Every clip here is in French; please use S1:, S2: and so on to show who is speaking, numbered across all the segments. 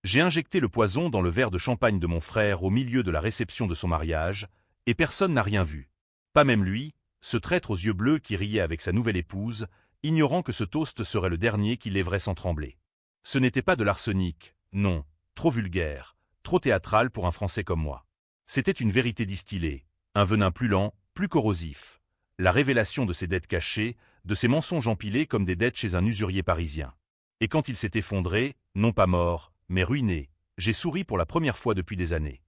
S1: J'ai injecté le poison dans le verre de champagne de mon frère au milieu de la réception de son mariage, et personne n'a rien vu. Pas même lui, ce traître aux yeux bleus qui riait avec sa nouvelle épouse, ignorant que ce toast serait le dernier qu'il lèverait sans trembler. Ce n'était pas de l'arsenic, non, trop vulgaire, trop théâtral pour un Français comme moi. C'était une vérité distillée, un venin plus lent, plus corrosif. La révélation de ses dettes cachées, de ses mensonges empilés comme des dettes chez un usurier parisien. Et quand il s'est effondré, non pas mort, mais ruiné, j'ai souri pour la première fois depuis des années.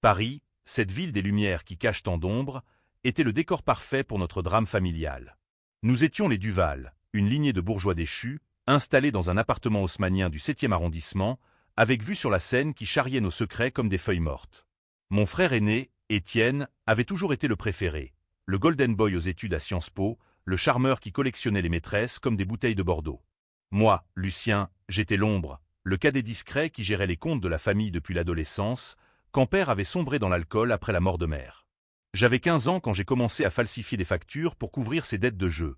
S1: Paris, cette ville des lumières qui cache tant d'ombre, était le décor parfait pour notre drame familial. Nous étions les Duval, une lignée de bourgeois déchus, installés dans un appartement haussmannien du 7e arrondissement, avec vue sur la Seine qui charriait nos secrets comme des feuilles mortes. Mon frère aîné, Étienne, avait toujours été le préféré, le golden boy aux études à Sciences Po, le charmeur qui collectionnait les maîtresses comme des bouteilles de Bordeaux. Moi, Lucien, j'étais l'ombre, le cadet discret qui gérait les comptes de la famille depuis l'adolescence, quand père avait sombré dans l'alcool après la mort de mère. J'avais 15 ans quand j'ai commencé à falsifier des factures pour couvrir ses dettes de jeu.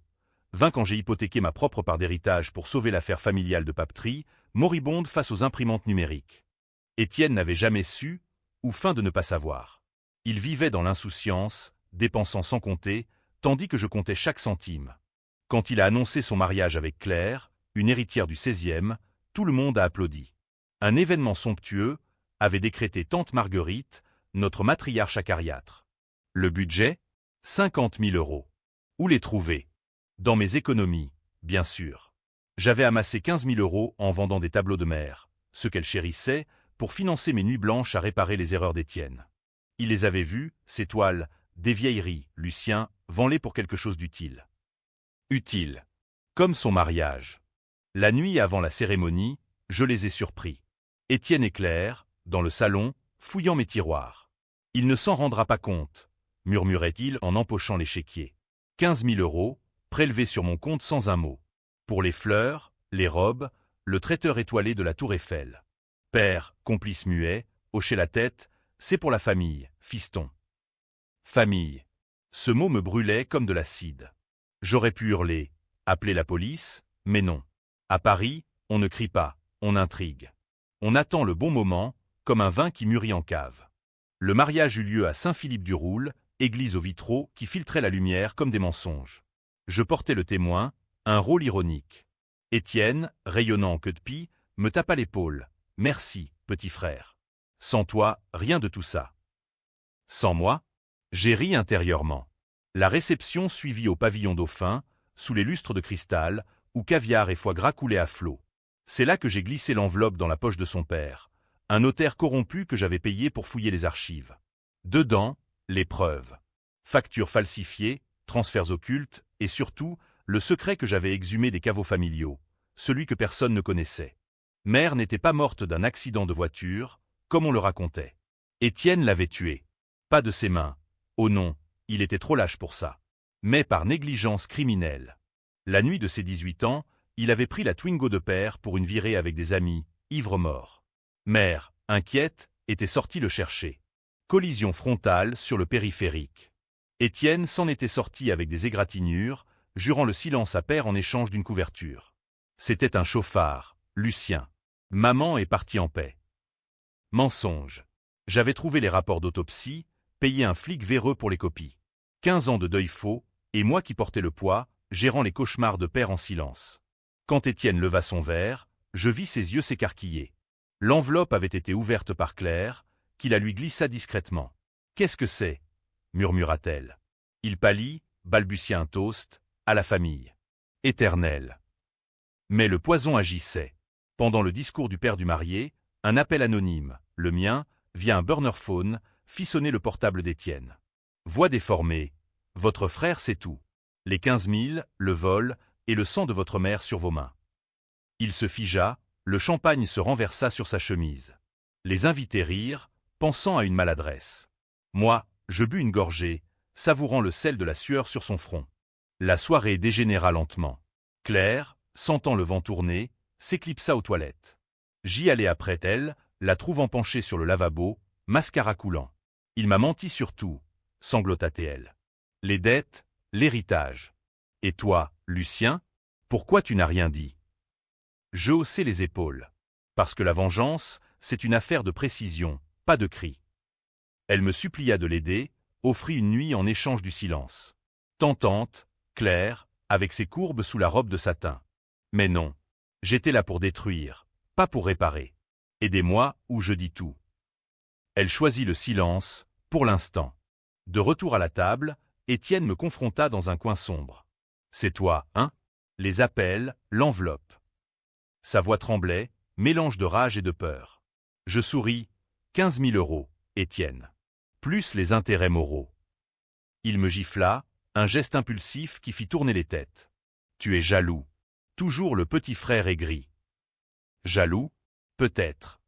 S1: 20 quand j'ai hypothéqué ma propre part d'héritage pour sauver l'affaire familiale de papeterie, moribonde face aux imprimantes numériques. Étienne n'avait jamais su, ou feint de ne pas savoir. Il vivait dans l'insouciance, dépensant sans compter, tandis que je comptais chaque centime. Quand il a annoncé son mariage avec Claire, une héritière du 16e, tout le monde a applaudi. Un événement somptueux avait décrété tante Marguerite, notre matriarche acariâtre. Le budget 50 000 €. Où les trouver? Dans mes économies, bien sûr. J'avais amassé 15 000 € en vendant des tableaux de mer, ce qu'elle chérissait, pour financer mes nuits blanches à réparer les erreurs d'Étienne. Il les avait vues, ces toiles, des vieilleries, Lucien, vends-les pour quelque chose d'utile. Utile. Comme son mariage. La nuit avant la cérémonie, je les ai surpris. Étienne et Claire, dans le salon, fouillant mes tiroirs. Il ne s'en rendra pas compte, murmurait-il en empochant l'échiquier. 15 000 € prélevés sur mon compte sans un mot. Pour les fleurs, les robes, le traiteur étoilé de la Tour Eiffel. Père, complice muet, hochait la tête, c'est pour la famille, fiston. Famille. Ce mot me brûlait comme de l'acide. J'aurais pu hurler, appeler la police, mais non. À Paris, on ne crie pas, on intrigue. On attend le bon moment, comme un vin qui mûrit en cave. Le mariage eut lieu à Saint-Philippe-du-Roule, église aux vitraux qui filtrait la lumière comme des mensonges. Je portais le témoin, un rôle ironique. Étienne, rayonnant en queue de pie, me tapa l'épaule. Merci, petit frère. Sans toi, rien de tout ça. Sans moi? J'ai ri intérieurement. La réception suivit au pavillon Dauphin, sous les lustres de cristal, où caviar et foie gras coulaient à flots. C'est là que j'ai glissé l'enveloppe dans la poche de son père, un notaire corrompu que j'avais payé pour fouiller les archives. Dedans, les preuves. Factures falsifiées, transferts occultes, et surtout, le secret que j'avais exhumé des caveaux familiaux, celui que personne ne connaissait. Mère n'était pas morte d'un accident de voiture, comme on le racontait. Étienne l'avait tuée. Pas de ses mains. Oh non, il était trop lâche pour ça. Mais par négligence criminelle. La nuit de ses 18 ans, il avait pris la Twingo de père pour une virée avec des amis, ivre-mort. Mère, inquiète, était sortie le chercher. Collision frontale sur le périphérique. Étienne s'en était sorti avec des égratignures, jurant le silence à père en échange d'une couverture. C'était un chauffard, Lucien. Maman est partie en paix. Mensonge. J'avais trouvé les rapports d'autopsie, payé un flic véreux pour les copies. 15 ans de deuil faux, et moi qui portais le poids, gérant les cauchemars de père en silence. Quand Étienne leva son verre, je vis ses yeux s'écarquiller. L'enveloppe avait été ouverte par Claire, qui la lui glissa discrètement. « Qu'est-ce que c'est » murmura-t-elle. Il pâlit, balbutia un toast, à la famille. Éternel. Mais le poison agissait. Pendant le discours du père du marié, un appel anonyme, le mien, via un burner phone, fit sonner le portable d'Étienne. Voix déformée. Votre frère sait tout. Les 15 000, le vol, et le sang de votre mère sur vos mains. Il se figea, le champagne se renversa sur sa chemise. Les invités rirent, pensant à une maladresse. Moi, je bus une gorgée, savourant le sel de la sueur sur son front. La soirée dégénéra lentement. Claire, sentant le vent tourner, s'éclipsa aux toilettes. J'y allai après elle, la trouvant penchée sur le lavabo, mascara coulant. Il m'a menti sur tout, sanglota-t-elle. Les dettes, l'héritage. Et toi, Lucien, pourquoi tu n'as rien dit? Je haussai les épaules. Parce que la vengeance, c'est une affaire de précision, pas de cris. Elle me supplia de l'aider, offrit une nuit en échange du silence. Tentante, claire, avec ses courbes sous la robe de satin. Mais non. J'étais là pour détruire, pas pour réparer. Aidez-moi ou je dis tout. Elle choisit le silence, pour l'instant. De retour à la table, Étienne me confronta dans un coin sombre. C'est toi, hein? Les appels, l'enveloppe. Sa voix tremblait, mélange de rage et de peur. Je souris. 15 000 €, Étienne. Plus les intérêts moraux. Il me gifla, un geste impulsif qui fit tourner les têtes. Tu es jaloux. Toujours le petit frère aigri. Jaloux? Peut-être.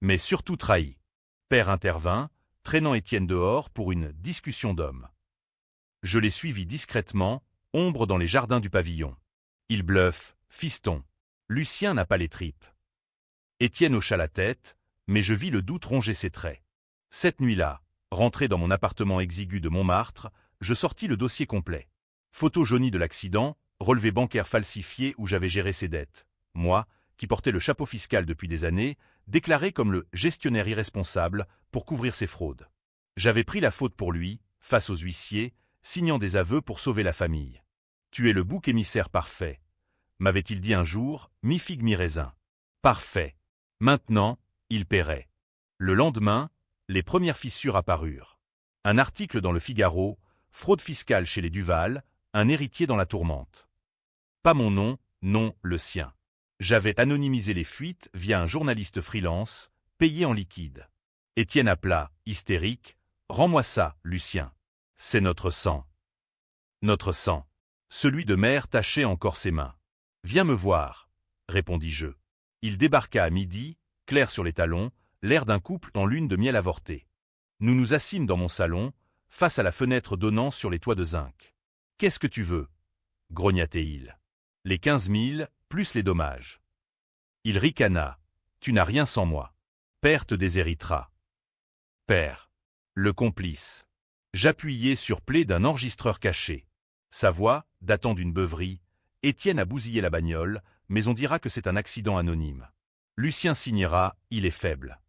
S1: Mais surtout trahi. Père intervint, traînant Étienne dehors pour une discussion d'hommes. Je l'ai suivi discrètement, ombre dans les jardins du pavillon. Il bluffe, fiston. Lucien n'a pas les tripes. Étienne hocha la tête, mais je vis le doute ronger ses traits. Cette nuit-là, rentré dans mon appartement exigu de Montmartre, je sortis le dossier complet. Photo jaunie de l'accident, relevé bancaire falsifié où j'avais géré ses dettes. Moi, qui portais le chapeau fiscal depuis des années, déclaré comme le gestionnaire irresponsable pour couvrir ses fraudes. J'avais pris la faute pour lui, face aux huissiers, signant des aveux pour sauver la famille. Tu es le bouc émissaire parfait, m'avait-il dit un jour, mi-figue mi-raisin. Parfait. Maintenant, il paierait. Le lendemain, les premières fissures apparurent. Un article dans le Figaro, fraude fiscale chez les Duval, un héritier dans la tourmente. Pas mon nom, non, le sien. J'avais anonymisé les fuites via un journaliste freelance, payé en liquide. Étienne appela, hystérique, « Rends-moi ça, Lucien. C'est notre sang. » Notre sang. Celui de mère tachait encore ses mains. « Viens me voir, » répondis-je. Il débarqua à midi, clair sur les talons, l'air d'un couple en lune de miel avorté. Nous nous assîmes dans mon salon, face à la fenêtre donnant sur les toits de zinc. « Qu'est-ce que tu veux » grogna-t-il. « Les 15 000, plus les dommages. » Il ricana. « Tu n'as rien sans moi. Père te déshéritera. » Père. Le complice. J'appuyai sur play d'un enregistreur caché. Sa voix, datant d'une beuverie, Étienne a bousillé la bagnole, mais on dira que c'est un accident anonyme. Lucien signera, il est faible.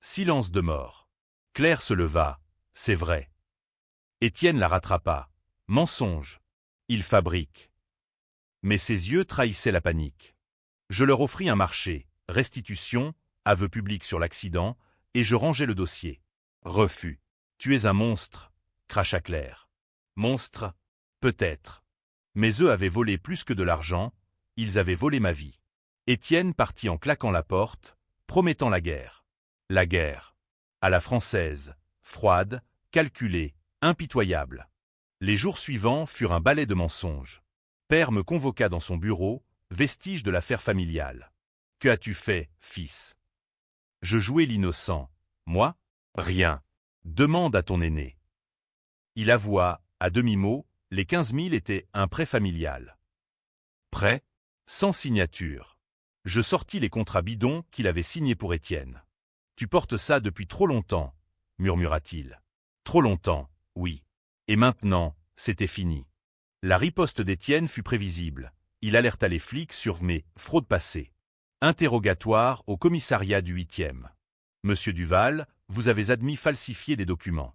S1: Silence de mort. Claire se leva, c'est vrai. Étienne la rattrapa. Mensonge. Il fabrique. Mais ses yeux trahissaient la panique. Je leur offris un marché, restitution, aveu public sur l'accident, et je rangeai le dossier. Refus. Tu es un monstre, cracha Claire. Monstre? Peut-être. Mais eux avaient volé plus que de l'argent, ils avaient volé ma vie. Étienne partit en claquant la porte, promettant la guerre. La guerre. À la française, froide, calculée, impitoyable. Les jours suivants furent un balai de mensonges. Père me convoqua dans son bureau, vestige de l'affaire familiale. « Que as-tu fait, fils ?» Je jouais l'innocent. Moi? Rien. Demande à ton aîné. Il avoua, à demi-mot, les 15 000 étaient un prêt familial. Prêt? Sans signature. Je sortis les contrats bidons qu'il avait signés pour Étienne. « Tu portes ça depuis trop longtemps, » murmura-t-il. Trop longtemps, oui. Et maintenant, c'était fini. La riposte d'Étienne fut prévisible. Il alerta les flics sur mes fraudes passées. Interrogatoire au commissariat du 8e. Monsieur Duval, vous avez admis falsifier des documents.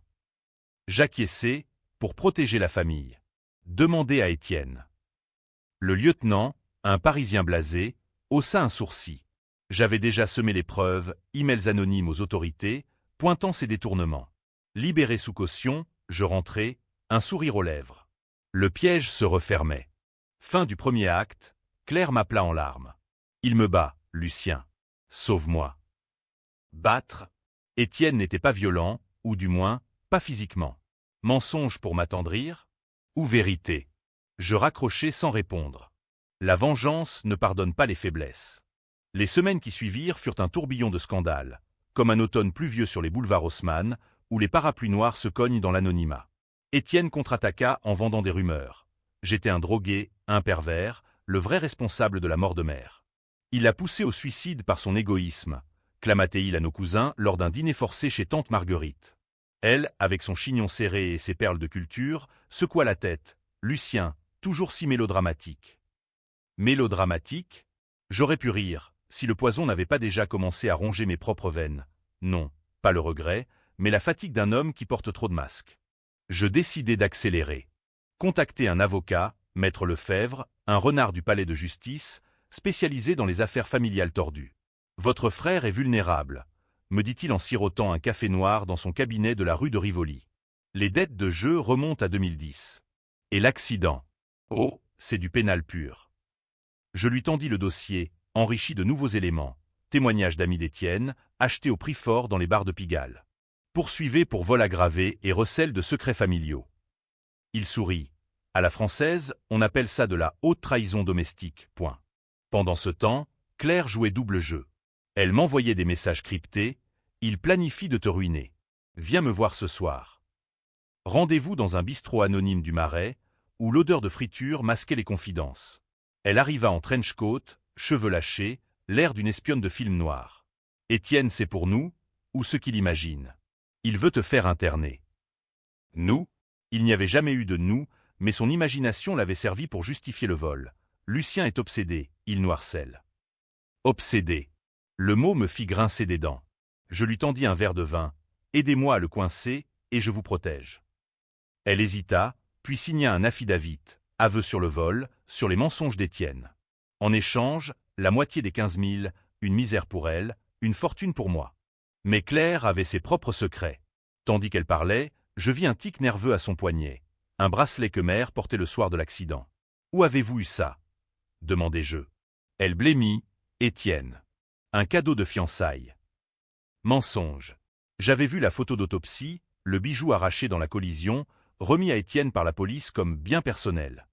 S1: J'acquiesçai, pour protéger la famille. Demandez à Étienne. Le lieutenant, un Parisien blasé, haussa un sourcil. J'avais déjà semé les preuves, emails anonymes aux autorités, pointant ces détournements. Libéré sous caution, je rentrai, un sourire aux lèvres. Le piège se refermait. Fin du premier acte, Claire m'appela en larmes. Il me bat, Lucien. Sauve-moi. Battre? Étienne n'était pas violent, ou du moins, pas physiquement. Mensonge pour m'attendrir? Ou vérité? Je raccrochai sans répondre. La vengeance ne pardonne pas les faiblesses. Les semaines qui suivirent furent un tourbillon de scandales, comme un automne pluvieux sur les boulevards Haussmann, où les parapluies noirs se cognent dans l'anonymat. Étienne contre-attaqua en vendant des rumeurs. J'étais un drogué, un pervers, le vrai responsable de la mort de mère. Il l'a poussé au suicide par son égoïsme, clama-t-il à nos cousins lors d'un dîner forcé chez tante Marguerite. Elle, avec son chignon serré et ses perles de culture, secoua la tête. Lucien, toujours si mélodramatique. Mélodramatique? J'aurais pu rire, Si le poison n'avait pas déjà commencé à ronger mes propres veines. Non, pas le regret, mais la fatigue d'un homme qui porte trop de masques. Je décidai d'accélérer. Contacter un avocat, Maître Lefebvre, un renard du palais de justice, spécialisé dans les affaires familiales tordues. Votre frère est vulnérable, me dit-il en sirotant un café noir dans son cabinet de la rue de Rivoli. Les dettes de jeu remontent à 2010. Et l'accident. Oh, c'est du pénal pur. Je lui tendis le dossier, enrichi de nouveaux éléments, témoignages d'amis d'Étienne, achetés au prix fort dans les bars de Pigalle. Poursuivi pour vol aggravé et recel de secrets familiaux. Il sourit. À la française, on appelle ça de la haute trahison domestique. Point. Pendant ce temps, Claire jouait double jeu. Elle m'envoyait des messages cryptés. Il planifie de te ruiner. Viens me voir ce soir. Rendez-vous dans un bistrot anonyme du Marais, où l'odeur de friture masquait les confidences. Elle arriva en trench coat, cheveux lâchés, l'air d'une espionne de film noir. Étienne, c'est pour nous, ou ce qu'il imagine. Il veut te faire interner. Nous? Il n'y avait jamais eu de nous, mais son imagination l'avait servi pour justifier le vol. Lucien est obsédé, il nous harcèle. Obsédé. Le mot me fit grincer des dents. Je lui tendis un verre de vin. Aidez-moi à le coincer, et je vous protège. Elle hésita, puis signa un affidavit, aveu sur le vol, sur les mensonges d'Étienne. En échange, la moitié des 15 000, une misère pour elle, une fortune pour moi. Mais Claire avait ses propres secrets. Tandis qu'elle parlait, je vis un tic nerveux à son poignet, un bracelet que mère portait le soir de l'accident. « Où avez-vous eu ça ?» demandai-je. Elle blêmit. « Étienne. Un cadeau de fiançailles. » Mensonge. J'avais vu la photo d'autopsie, le bijou arraché dans la collision, remis à Étienne par la police comme bien personnel.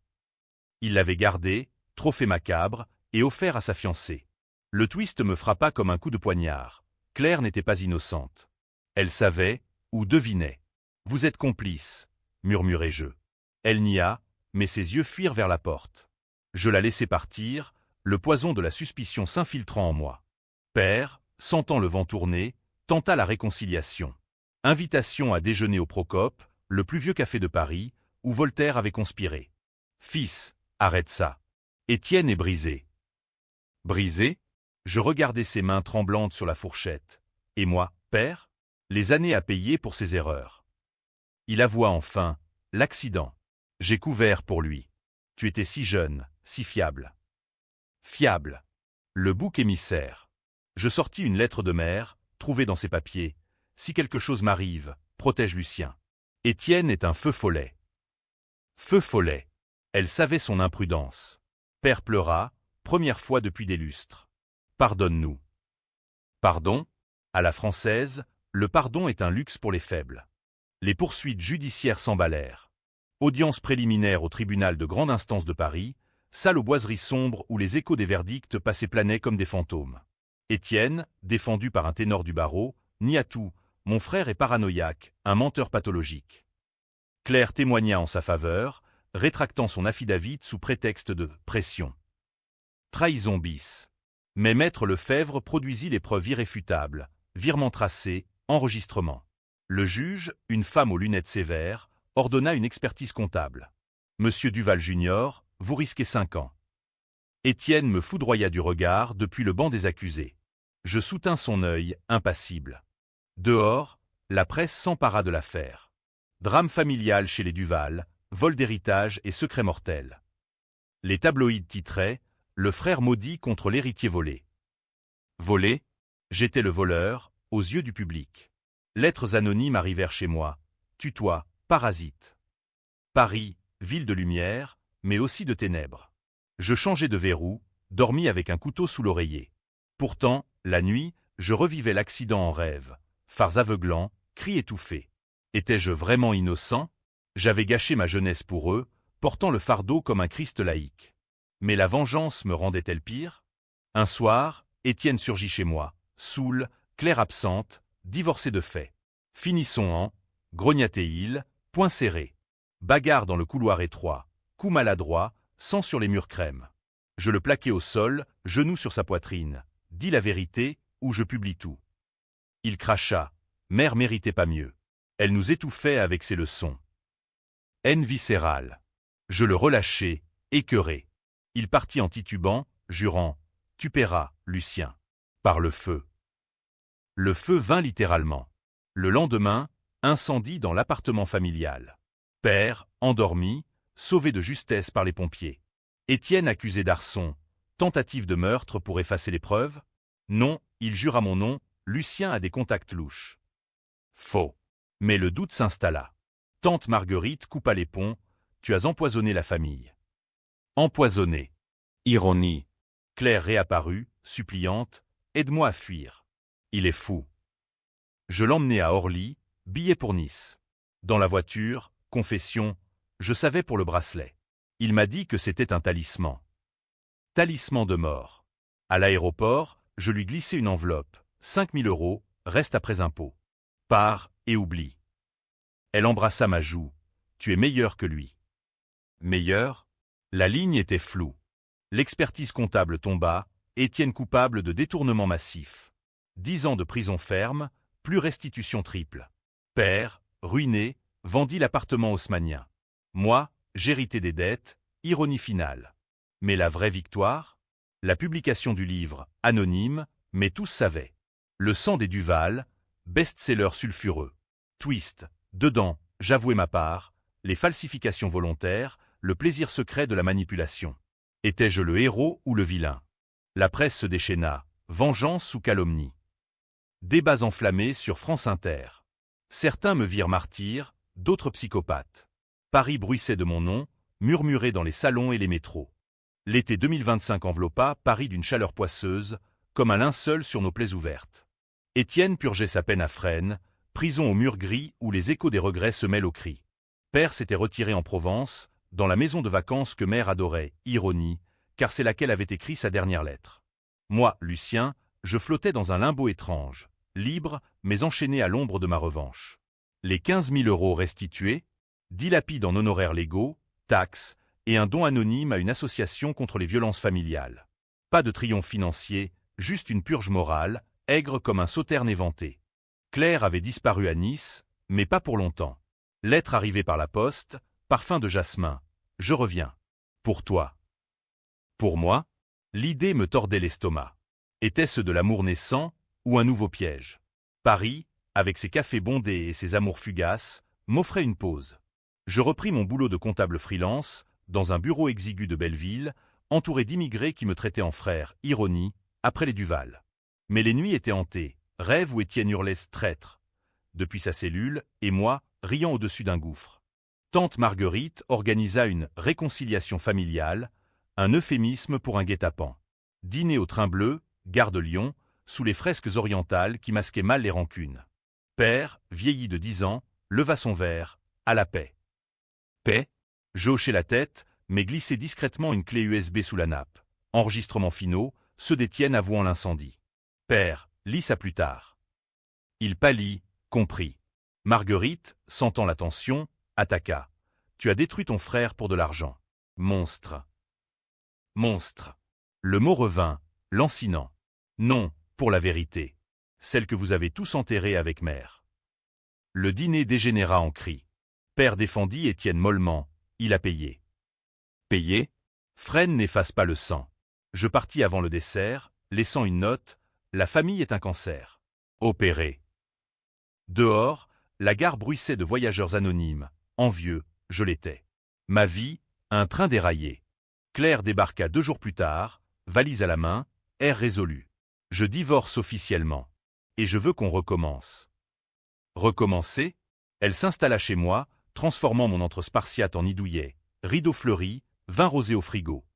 S1: Il l'avait gardé, trophée macabre, et offert à sa fiancée. Le twist me frappa comme un coup de poignard. Claire n'était pas innocente. Elle savait, ou devinait. « Vous êtes complice, » murmurai-je. Elle nia, mais ses yeux fuirent vers la porte. Je la laissai partir, le poison de la suspicion s'infiltrant en moi. Père, sentant le vent tourner, tenta la réconciliation. Invitation à déjeuner au Procope, le plus vieux café de Paris, où Voltaire avait conspiré. Fils, arrête ça. Étienne est brisé. Brisé? Je regardais ses mains tremblantes sur la fourchette. Et moi, père? Les années à payer pour ses erreurs. Il avoua enfin, l'accident. J'ai couvert pour lui. Tu étais si jeune, si fiable. Fiable. Le bouc émissaire. Je sortis une lettre de mère, trouvée dans ses papiers. Si quelque chose m'arrive, protège Lucien. Étienne est un feu follet. Feu follet. Elle savait son imprudence. Père pleura, première fois depuis des lustres. Pardonne-nous. Pardon? À la française, le pardon est un luxe pour les faibles. Les poursuites judiciaires s'emballèrent. Audience préliminaire au tribunal de grande instance de Paris, salle aux boiseries sombres où les échos des verdicts passaient planaient comme des fantômes. Étienne, défendu par un ténor du barreau, nia tout. Mon frère est paranoïaque, un menteur pathologique. Claire témoigna en sa faveur, rétractant son affidavit sous prétexte de pression. Trahison bis. Mais Maître Lefebvre produisit les preuves irréfutables, virement tracé, enregistrement. Le juge, une femme aux lunettes sévères, ordonna une expertise comptable. Monsieur Duval Junior, vous risquez 5 ans. Étienne me foudroya du regard depuis le banc des accusés. Je soutins son œil, impassible. Dehors, la presse s'empara de l'affaire. Drame familial chez les Duval, vol d'héritage et secret mortel. Les tabloïds titraient « Le frère maudit contre l'héritier volé ». Volé? J'étais le voleur, aux yeux du public. Lettres anonymes arrivèrent chez moi. Tutoie, parasite. Paris, ville de lumière, mais aussi de ténèbres. Je changeai de verrou, dormis avec un couteau sous l'oreiller. Pourtant, la nuit, je revivais l'accident en rêve. Phares aveuglants, cris étouffés. Étais-je vraiment innocent? J'avais gâché ma jeunesse pour eux, portant le fardeau comme un Christ laïque. Mais la vengeance me rendait-elle pire? Un soir, Étienne surgit chez moi, saoul, Claire absente, divorcé de fait. Finissons en grognatait-il, poing serré. Bagarre dans le couloir étroit, coup maladroit, sang sur les murs crème. Je le plaquai au sol, genou sur sa poitrine. Dis la vérité, ou je publie tout. Il cracha. Mère méritait pas mieux. Elle nous étouffait avec ses leçons. Haine viscérale. Je le relâchai, écœuré. Il partit en titubant, jurant Tu paieras, Lucien. Par le feu. Le feu vint littéralement. Le lendemain, incendie dans l'appartement familial. Père, endormi, sauvé de justesse par les pompiers. Étienne accusé d'arson. Tentative de meurtre pour effacer les preuves? Non, il jure à mon nom, Lucien a des contacts louches. Faux. Mais le doute s'installa. Tante Marguerite coupa les ponts, tu as empoisonné la famille. Empoisonné. Ironie. Claire réapparut, suppliante, aide-moi à fuir. Il est fou. Je l'emmenai à Orly, billet pour Nice. Dans la voiture, confession, je savais pour le bracelet. Il m'a dit que c'était un talisman. Talisman de mort. À l'aéroport, je lui glissai une enveloppe, 5 000 €, reste après impôt. Pars et oublie. Elle embrassa ma joue. Tu es meilleur que lui. Meilleur? La ligne était floue. L'expertise comptable tomba, Étienne coupable de détournement massif. 10 ans de prison ferme, plus restitution triple. Père, ruiné, vendit l'appartement haussmannien. Moi, j'héritais des dettes, ironie finale. Mais la vraie victoire? La publication du livre, anonyme, mais tous savaient. Le sang des Duval, best-seller sulfureux. Twist, dedans, j'avouais ma part, les falsifications volontaires, le plaisir secret de la manipulation. Étais-je le héros ou le vilain? La presse se déchaîna, vengeance ou calomnie. Débats enflammés sur France Inter. Certains me virent martyr, d'autres psychopathe. Paris bruissait de mon nom, murmurait dans les salons et les métros. L'été 2025 enveloppa Paris d'une chaleur poisseuse, comme un linceul sur nos plaies ouvertes. Étienne purgeait sa peine à Fresnes, prison aux murs gris où les échos des regrets se mêlent aux cris. Père s'était retiré en Provence, dans la maison de vacances que mère adorait, ironie, car c'est laquelle avait écrit sa dernière lettre. Moi, Lucien, je flottais dans un limbo étrange, libre, mais enchaîné à l'ombre de ma revanche. Les 15 000 € restitués, dilapide en honoraires légaux, taxes, et un don anonyme à une association contre les violences familiales. Pas de triomphe financier, juste une purge morale, aigre comme un sauterne éventé. Claire avait disparu à Nice, mais pas pour longtemps. Lettre arrivée par la poste, parfum de jasmin. Je reviens. Pour toi. Pour moi? L'idée me tordait l'estomac. Était-ce de l'amour naissant ou un nouveau piège? Paris, avec ses cafés bondés et ses amours fugaces, m'offrait une pause. Je repris mon boulot de comptable freelance, dans un bureau exigu de Belleville, entouré d'immigrés qui me traitaient en frère, ironie, après les Duval. Mais les nuits étaient hantées, rêve où Étienne hurlait traître. Depuis sa cellule, et moi, riant au-dessus d'un gouffre. Tante Marguerite organisa une réconciliation familiale, un euphémisme pour un guet-apens. Dîner au train bleu, gare de Lyon, sous les fresques orientales qui masquaient mal les rancunes. Père, vieilli de 10 ans, leva son verre, à la paix. Paix? Je hochai la tête, mais glissai discrètement une clé USB sous la nappe. Enregistrements finaux, ceux d'Étienne avouant l'incendie. Père, lis ça plus tard. Il pâlit, comprit. Marguerite, sentant la tension, attaqua. Tu as détruit ton frère pour de l'argent. Monstre. Monstre. Le mot revint, lancinant. Non, pour la vérité. Celle que vous avez tous enterrée avec mère. Le dîner dégénéra en cris. Père défendit Étienne mollement. Il a payé. Payé? Fresnes n'efface pas le sang. Je partis avant le dessert, laissant une note. La famille est un cancer. Opéré. Dehors, la gare bruissait de voyageurs anonymes. Envieux, je l'étais. Ma vie, un train déraillé. Claire débarqua 2 jours plus tard, valise à la main, air résolu. Je divorce officiellement. Et je veux qu'on recommence. Recommencer? Elle s'installa chez moi, transformant mon antre spartiate en nid douillet, rideaux fleuris, vin rosé au frigo.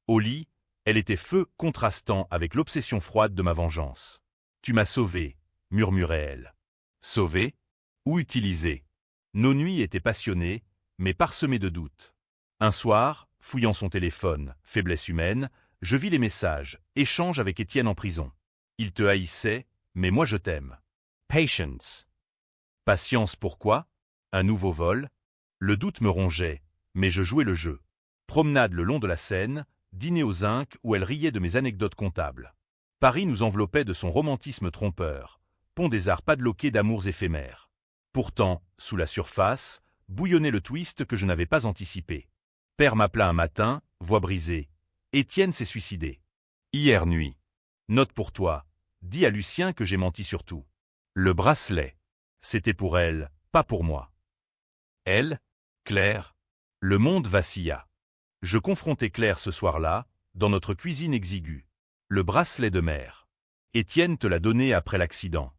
S1: Au lit, elle était feu contrastant avec l'obsession froide de ma vengeance. Tu m'as sauvé, murmurait-elle. Sauvé? Ou utilisé? Nos nuits étaient passionnées, mais parsemées de doutes. Un soir, fouillant son téléphone, faiblesse humaine, je vis les messages, échange avec Étienne en prison. Il te haïssait, mais moi je t'aime. Patience. Patience pourquoi? Un nouveau vol? Le doute me rongeait, mais je jouais le jeu. Promenade le long de la Seine, dîner au zinc où elle riait de mes anecdotes comptables. Paris nous enveloppait de son romantisme trompeur, pont des arts padloqué d'amours éphémères. Pourtant, sous la surface, bouillonnait le twist que je n'avais pas anticipé. Père m'appela un matin, voix brisée. Étienne s'est suicidé. Hier nuit. Note pour toi, dis à Lucien que j'ai menti sur tout. Le bracelet. C'était pour elle, pas pour moi. Elle, Claire. Le monde vacilla. Je confrontai Claire ce soir-là, dans notre cuisine exiguë. Le bracelet de mer. Étienne te l'a donné après l'accident.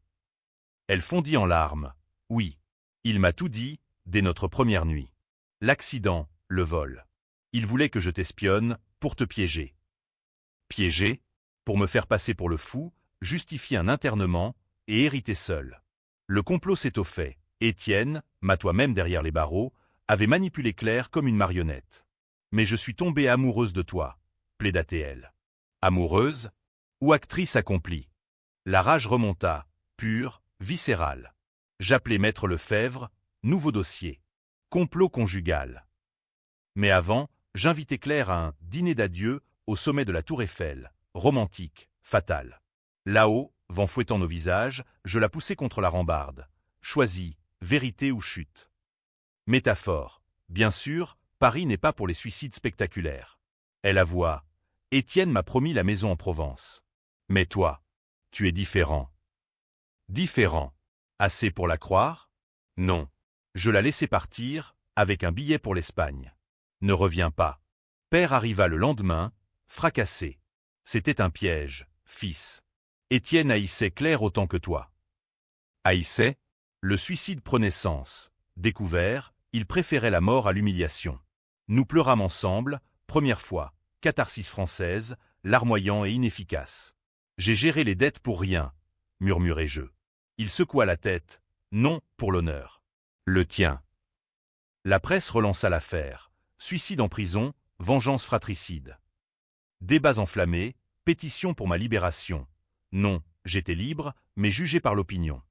S1: Elle fondit en larmes. Oui. Il m'a tout dit, dès notre première nuit. L'accident, le vol. Il voulait que je t'espionne, pour te piéger. Piéger? Pour me faire passer pour le fou, justifier un internement, et hériter seul. Le complot s'étoffait. Étienne, matois même derrière les barreaux, avait manipulé Claire comme une marionnette. Mais je suis tombée amoureuse de toi, plaida-t-elle. Amoureuse? Ou actrice accomplie? La rage remonta, pure, viscérale. J'appelai maître Lefebvre, nouveau dossier. Complot conjugal. Mais avant, j'invitai Claire à un dîner d'adieu au sommet de la Tour Eiffel, romantique, fatal. Là-haut, vent fouettant nos visages, je la poussai contre la rambarde. Choisis, vérité ou chute. Métaphore. Bien sûr, Paris n'est pas pour les suicides spectaculaires. Elle avoua. Étienne m'a promis la maison en Provence. Mais toi, tu es différent. Différent. Assez pour la croire? Non. Je la laissai partir, avec un billet pour l'Espagne. Ne reviens pas. Père arriva le lendemain, fracassé. C'était un piège, fils. Étienne haïssait Claire autant que toi. Haïssait? Le suicide prenait sens. Découvert, il préférait la mort à l'humiliation. Nous pleurâmes ensemble, première fois, catharsis française, larmoyant et inefficace. J'ai géré les dettes pour rien, murmurai-je. Il secoua la tête. Non, pour l'honneur. Le tien. La presse relança l'affaire. Suicide en prison, vengeance fratricide. Débats enflammés, pétition pour ma libération. Non, j'étais libre, mais jugé par l'opinion.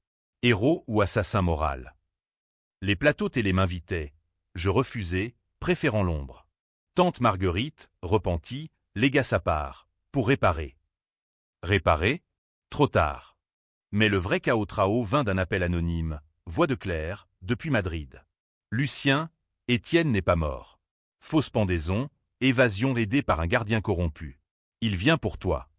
S1: Héros ou assassin moral. Les plateaux télé m'invitaient. Je refusai, préférant l'ombre. Tante Marguerite, repentie, légua sa part, pour réparer. Réparer? Trop tard. Mais le vrai chaos trao vint d'un appel anonyme, voix de Claire, depuis Madrid. Lucien, Étienne n'est pas mort. Fausse pendaison, évasion aidée par un gardien corrompu. Il vient pour toi.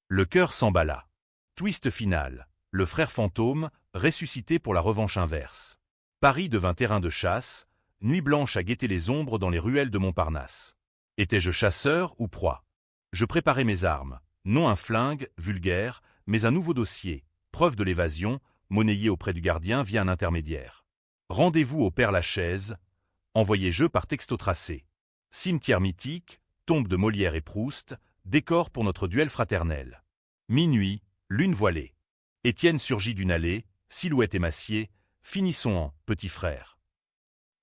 S1: Le cœur s'emballa. Twist final. Le frère fantôme, ressuscité pour la revanche inverse. Paris devint terrain de chasse, nuit blanche à guetter les ombres dans les ruelles de Montparnasse. Étais-je chasseur ou proie? Je préparais mes armes, non un flingue, vulgaire, mais un nouveau dossier, preuve de l'évasion, monnayé auprès du gardien via un intermédiaire. Rendez-vous au Père-Lachaise, envoyé-je par texto tracé. Cimetière mythique, tombe de Molière et Proust, décor pour notre duel fraternel. Minuit, lune voilée. Étienne surgit d'une allée, silhouette émaciée, finissons en petit frère.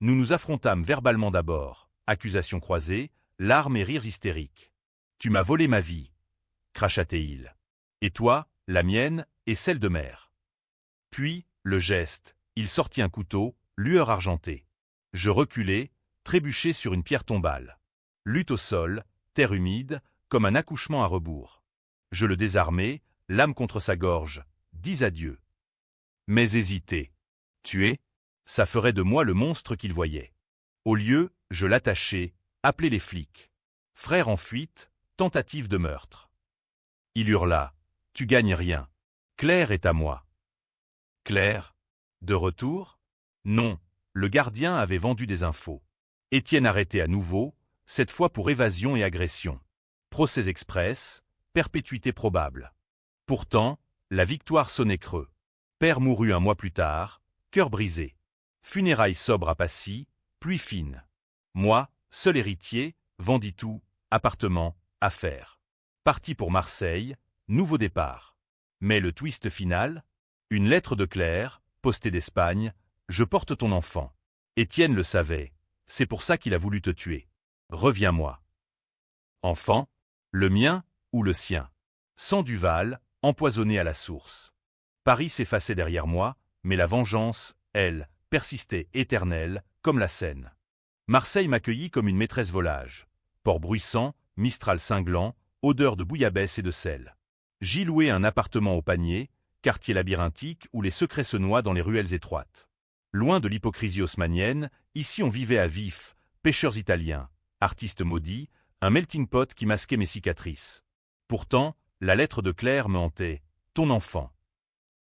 S1: Nous nous affrontâmes verbalement d'abord, accusations croisées, larmes et rires hystériques. Tu m'as volé ma vie, cracha-t-il. Et toi, la mienne, et celle de mère. Puis, le geste, il sortit un couteau, lueur argentée. Je reculai, trébuché sur une pierre tombale. Lutte au sol, terre humide, comme un accouchement à rebours. Je le désarmai, l'âme contre sa gorge, dis adieu. Mais hésiter. Tuer? Ça ferait de moi le monstre qu'il voyait. Au lieu, je l'attachai, appelai les flics. Frère en fuite, tentative de meurtre. Il hurla. Tu gagnes rien. Claire est à moi. Claire? De retour? Non, le gardien avait vendu des infos. Étienne arrêté à nouveau, cette fois pour évasion et agression. Procès express, perpétuité probable. Pourtant, la victoire sonnait creux. Père mourut un mois plus tard, cœur brisé. Funérailles sobres à Passy, pluie fine. Moi, seul héritier, vendis tout, appartement, affaires. Parti pour Marseille, nouveau départ. Mais le twist final? Une lettre de Claire, postée d'Espagne, je porte ton enfant. Étienne le savait, c'est pour ça qu'il a voulu te tuer. Reviens-moi. Enfant? Le mien ou le sien? Sang Duval, empoisonné à la source. Paris s'effaçait derrière moi, mais la vengeance, elle, persistait éternelle, comme la Seine. Marseille m'accueillit comme une maîtresse volage. Port bruissant, Mistral cinglant, odeur de bouillabaisse et de sel. J'y louai un appartement au Panier, quartier labyrinthique où les secrets se noient dans les ruelles étroites. Loin de l'hypocrisie haussmannienne, ici on vivait à vif, pêcheurs italiens, artistes maudits, un melting pot qui masquait mes cicatrices. Pourtant, la lettre de Claire me hantait. Ton enfant.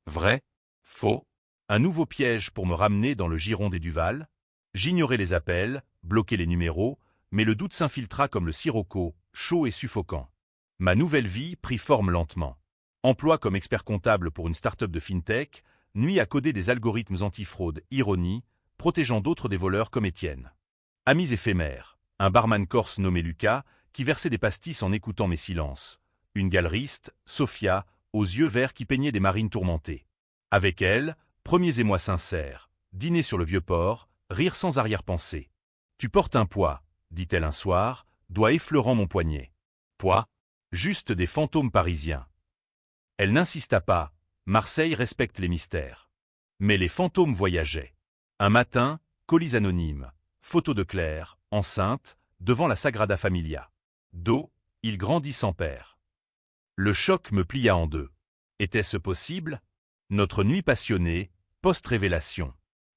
S1: Vrai? Faux? Un nouveau piège pour me ramener dans le giron des Duval? J'ignorais les appels, bloquais les numéros, mais le doute s'infiltra comme le sirocco, chaud et suffocant. Ma nouvelle vie prit forme lentement. Emploi comme expert comptable pour une start-up de fintech, nuit à coder des algorithmes antifraude, ironie, protégeant d'autres des voleurs comme Étienne. Amis éphémères, un barman corse nommé Lucas, qui versait des pastis en écoutant mes silences. Une galeriste, Sophia, aux yeux verts qui peignaient des marines tourmentées. Avec elle, premiers émois sincères, dîner sur le vieux port, rire sans arrière-pensée. Tu portes un poids, dit-elle un soir, doigt effleurant mon poignet. Poids? Juste des fantômes parisiens. Elle n'insista pas, Marseille respecte les mystères. Mais les fantômes voyageaient. Un matin, colis anonyme, photo de Claire, enceinte, devant la Sagrada Familia. Dos, il grandit sans père. Le choc me plia en deux. Était-ce possible? Notre nuit passionnée, post-révélation.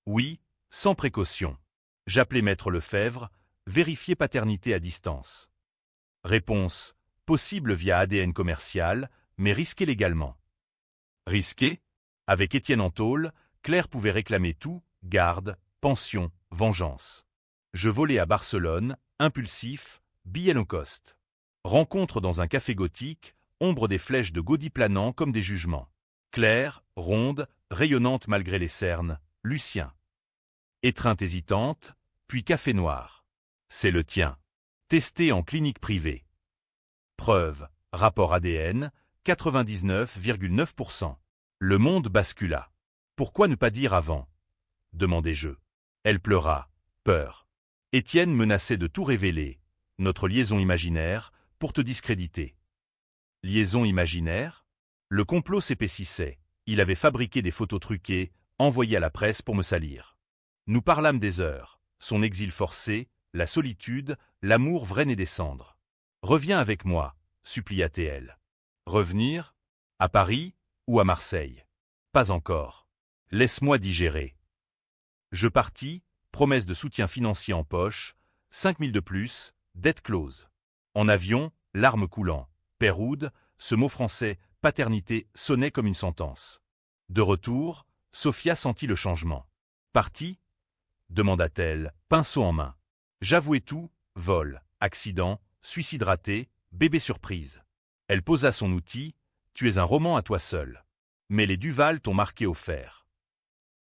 S1: Oui, sans précaution. J'appelais maître Lefebvre, vérifier paternité à distance. Réponse, possible via ADN commercial, mais risqué légalement. Risqué? Avec Étienne en tôle, Claire pouvait réclamer tout, garde, pension, vengeance. Je volais à Barcelone, impulsif, billet low cost. Rencontre dans un café gothique, ombre des flèches de Gaudi planant comme des jugements. Claire, ronde, rayonnante malgré les cernes, Lucien. Étreinte hésitante, puis café noir. C'est le tien. Testé en clinique privée. Preuve, rapport ADN, 99,9%. Le monde bascula. Pourquoi ne pas dire avant? Demandai-je. Elle pleura, peur. Étienne menaçait de tout révéler, notre liaison imaginaire, pour te discréditer. Liaison imaginaire? Le complot s'épaississait. Il avait fabriqué des photos truquées, envoyées à la presse pour me salir. Nous parlâmes des heures, son exil forcé, la solitude, l'amour vrai né des cendres. Reviens avec moi, supplia-t-elle. Revenir? À Paris ou à Marseille? Pas encore. Laisse-moi digérer. Je partis, promesse de soutien financier en poche, 5 000 de plus, dette close. En avion, larmes coulant. Péroude, ce mot français, paternité, sonnait comme une sentence. De retour, Sophia sentit le changement. Parti? Demanda-t-elle, pinceau en main. J'avouai tout, vol, accident, suicide raté, bébé surprise. Elle posa son outil, tu es un roman à toi seul. Mais les Duval t'ont marqué au fer.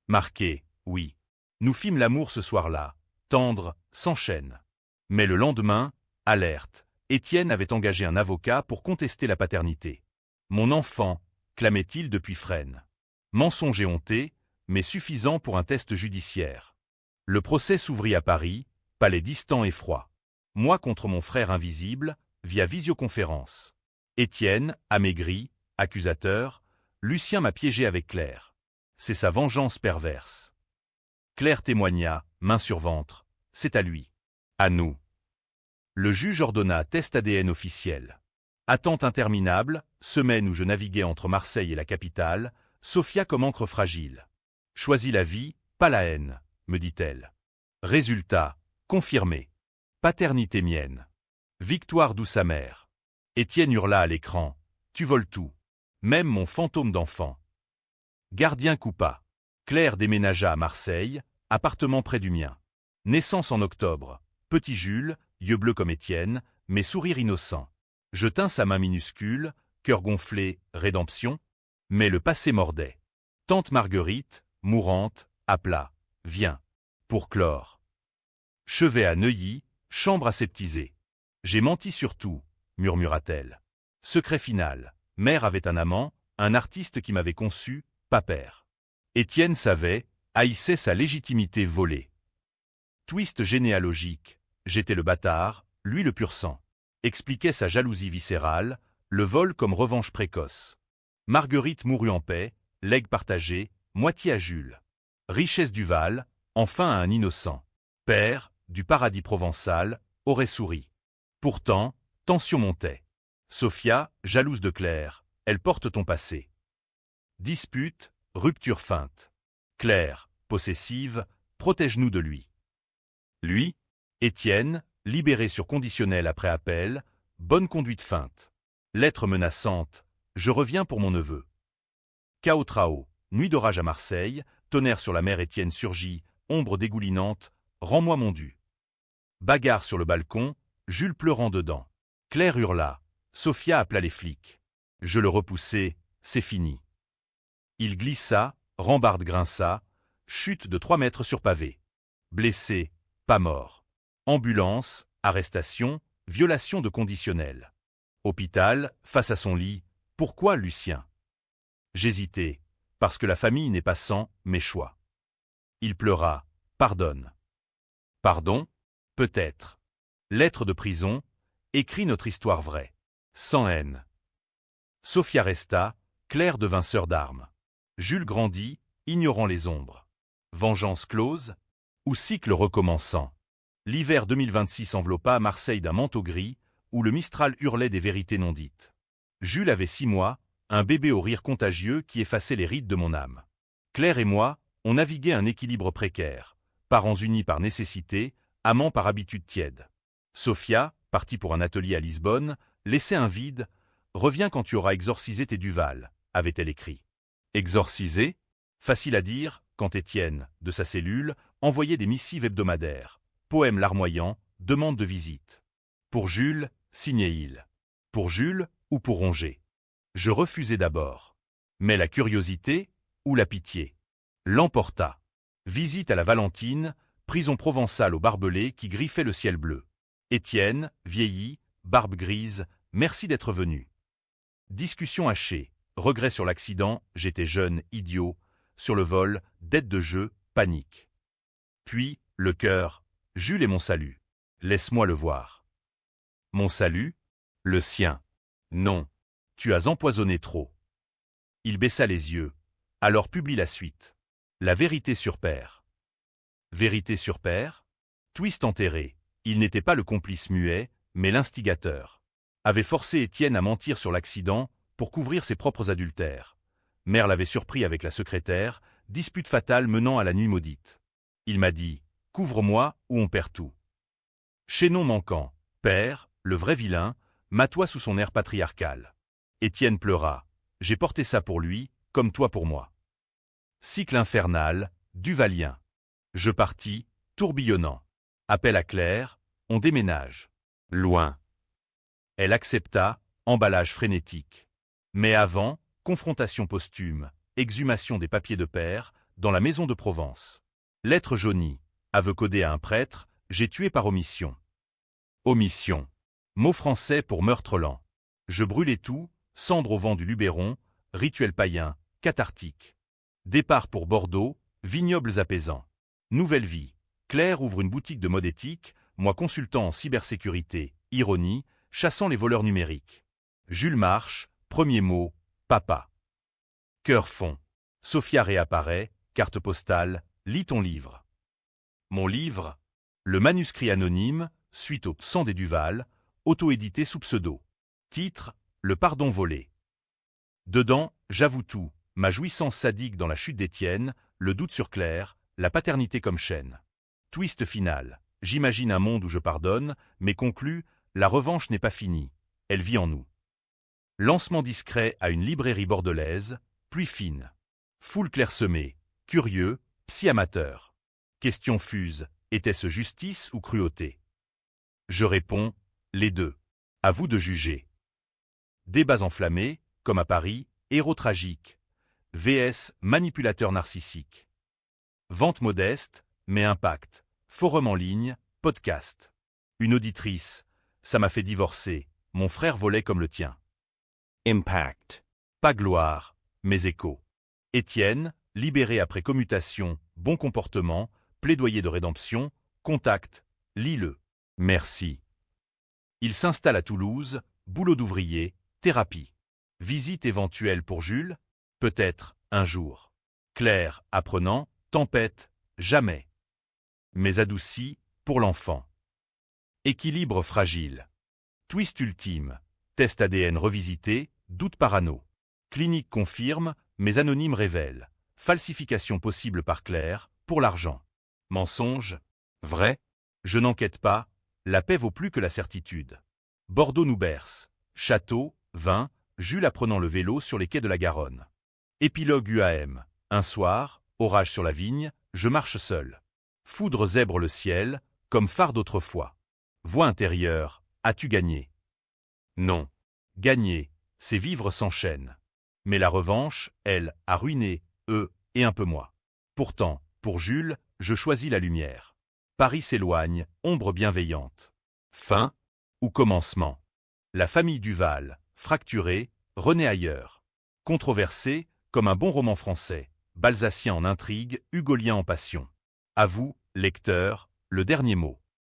S1: Marqué, oui. Nous fîmes l'amour ce soir-là, tendre, sans chaîne. Mais le lendemain, alerte, Étienne avait engagé un avocat pour contester la paternité. Mon enfant, clamait-il depuis Fresnes. Mensonge éhonté, mais suffisant pour un test judiciaire. Le procès s'ouvrit à Paris, palais distant et froid. Moi contre mon frère invisible, via visioconférence. Étienne, amaigri, accusateur, Lucien m'a piégé avec Claire. C'est sa vengeance perverse. Claire témoigna, main sur ventre, c'est à lui. À nous. Le juge ordonna test ADN officiel. Attente interminable, semaine où je naviguais entre Marseille et la capitale, Sophia comme encre fragile. Choisis la vie, pas la haine, me dit-elle. Résultat, confirmé. Paternité mienne. Victoire douce amère. Étienne hurla à l'écran. Tu voles tout. Même mon fantôme d'enfant. Gardien coupa. Claire déménagea à Marseille, appartement près du mien. Naissance en octobre. Petit Jules, yeux bleus comme Étienne, mais sourire innocent. Je tins sa main minuscule, cœur gonflé, rédemption. Mais le passé mordait. Tante Marguerite, mourante, appela. Viens. Pour clore. Chevet à Neuilly, chambre aseptisée. J'ai menti sur tout, murmura-t-elle. Secret final. Mère avait un amant, un artiste qui m'avait conçu, pas père. Étienne savait, haïssait sa légitimité volée. Twist généalogique. J'étais le bâtard, lui le pur sang. Expliquait sa jalousie viscérale, le vol comme revanche précoce. Marguerite mourut en paix, legs partagé, moitié à Jules. Richesse Duval, enfin à un innocent. Père, du paradis provençal, aurait souri. Pourtant, tension montait. Sophia, jalouse de Claire, elle porte ton passé. Dispute, rupture feinte. Claire, possessive, protège-nous de lui. Lui, Étienne, libéré sur conditionnel après appel, bonne conduite feinte. Lettre menaçante, je reviens pour mon neveu. Cao Trao, nuit d'orage à Marseille, tonnerre sur la mer Étienne surgit, ombre dégoulinante, rends-moi mon dû. Bagarre sur le balcon, Jules pleurant dedans. Claire hurla, Sophia appela les flics. Je le repoussai, c'est fini. Il glissa, rambarde grinça, chute de 3 mètres sur pavé. Blessé, pas mort. Ambulance, arrestation, violation de conditionnel. Hôpital, face à son lit, pourquoi Lucien? J'hésitai, parce que la famille n'est pas sans mes choix. Il pleura, pardonne. Pardon? Peut-être. Lettre de prison, écrit notre histoire vraie. Sans haine. Sophia resta, Claire devint sœur d'armes. Jules grandit, ignorant les ombres. Vengeance close, ou cycle recommençant. L'hiver 2026 enveloppa Marseille d'un manteau gris, où le Mistral hurlait des vérités non dites. Jules avait 6 mois, un bébé au rire contagieux qui effaçait les rides de mon âme. Claire et moi, on naviguait un équilibre précaire, parents unis par nécessité, amants par habitude tiède. Sophia, partie pour un atelier à Lisbonne, laissait un vide. « Reviens quand tu auras exorcisé tes Duval », avait-elle écrit. Exorcisé? Facile à dire, quand Étienne, de sa cellule, envoyait des missives hebdomadaires, poèmes larmoyants, demandes de visite. Pour Jules, signait-il. Pour Jules ou pour Ronger? Je refusai d'abord. Mais la curiosité ou la pitié l'emporta. Visite à la Valentine, prison provençale au barbelé qui griffait le ciel bleu. Étienne, vieilli, barbe grise, merci d'être venu. Discussion hachée, regret sur l'accident, j'étais jeune, idiot, sur le vol, dette de jeu, panique. Puis, le cœur, Jules est mon salut. Laisse-moi le voir. Mon salut? Le sien. Non. Tu as empoisonné trop. Il baissa les yeux. Alors publie la suite. La vérité sur père. Vérité sur père? Twist enterré. Il n'était pas le complice muet, mais l'instigateur. Avait forcé Étienne à mentir sur l'accident pour couvrir ses propres adultères. Mère l'avait surpris avec la secrétaire, dispute fatale menant à la nuit maudite. Il m'a dit « Couvre-moi ou on perd tout ». Chaînon manquant, père, le vrai vilain, matoie sous son air patriarcal. Étienne pleura. J'ai porté ça pour lui, comme toi pour moi. Cycle infernal, duvalien. Je partis, tourbillonnant. Appel à Claire, on déménage. Loin. Elle accepta, emballage frénétique. Mais avant, confrontation posthume, exhumation des papiers de père, dans la maison de Provence. Lettre jaunie, aveu codé à un prêtre, j'ai tué par omission. Omission. Mot français pour meurtre lent. Je brûlais tout, cendre au vent du Luberon, rituel païen, cathartique. Départ pour Bordeaux, vignobles apaisants. Nouvelle vie. Claire ouvre une boutique de mode éthique, moi consultant en cybersécurité, ironie, chassant les voleurs numériques. Jules marche, premier mot, papa. Cœur fond. Sophia réapparaît, carte postale, lis ton livre. Mon livre? Le manuscrit anonyme, suite au sang des Duval, auto-édité sous pseudo. Titre, Le pardon volé. Dedans, j'avoue tout, ma jouissance sadique dans la chute d'Étienne, le doute sur Claire, la paternité comme chaîne. Twist final, j'imagine un monde où je pardonne, mais conclus, la revanche n'est pas finie, elle vit en nous. Lancement discret à une librairie bordelaise, pluie fine. Foule clairsemée, curieux, psy-amateur. Question fuse, était-ce justice ou cruauté? Je réponds, les deux. À vous de juger. Débats enflammés, comme à Paris, héros tragiques. VS manipulateur narcissique. Vente modeste, mais impact. Forum en ligne, podcast. Une auditrice, ça m'a fait divorcer, mon frère volait comme le tien. Impact. Pas gloire, mais écho. Étienne, libéré après commutation, bon comportement, plaidoyer de rédemption, contact, lis-le. Merci. Il s'installe à Toulouse, boulot d'ouvrier, thérapie. Visite éventuelle pour Jules? Peut-être, un jour. Claire, apprenant, tempête, jamais. Mais adouci, pour l'enfant. Équilibre fragile. Twist ultime. Test ADN revisité, doute parano. Clinique confirme, mais anonyme révèle. Falsification possible par Claire, pour l'argent. Mensonge? Vrai? Je n'enquête pas, la paix vaut plus que la certitude. Bordeaux nous berce. Château, 20, Jules apprenant le vélo sur les quais de la Garonne. Épilogue UAM. Un soir, orage sur la vigne, je marche seul. Foudre zèbre le ciel, comme phare d'autrefois. Voix intérieure, as-tu gagné? Non. Gagner, c'est vivre sans chaîne. Mais la revanche, elle, a ruiné, eux, et un peu moi. Pourtant, pour Jules, je choisis la lumière. Paris s'éloigne, ombre bienveillante. Fin ou commencement? La famille Duval, fracturée, renaît ailleurs. Controversée, comme un bon roman français, balzacien en intrigue, hugolien en passion. À vous, lecteur, le dernier mot.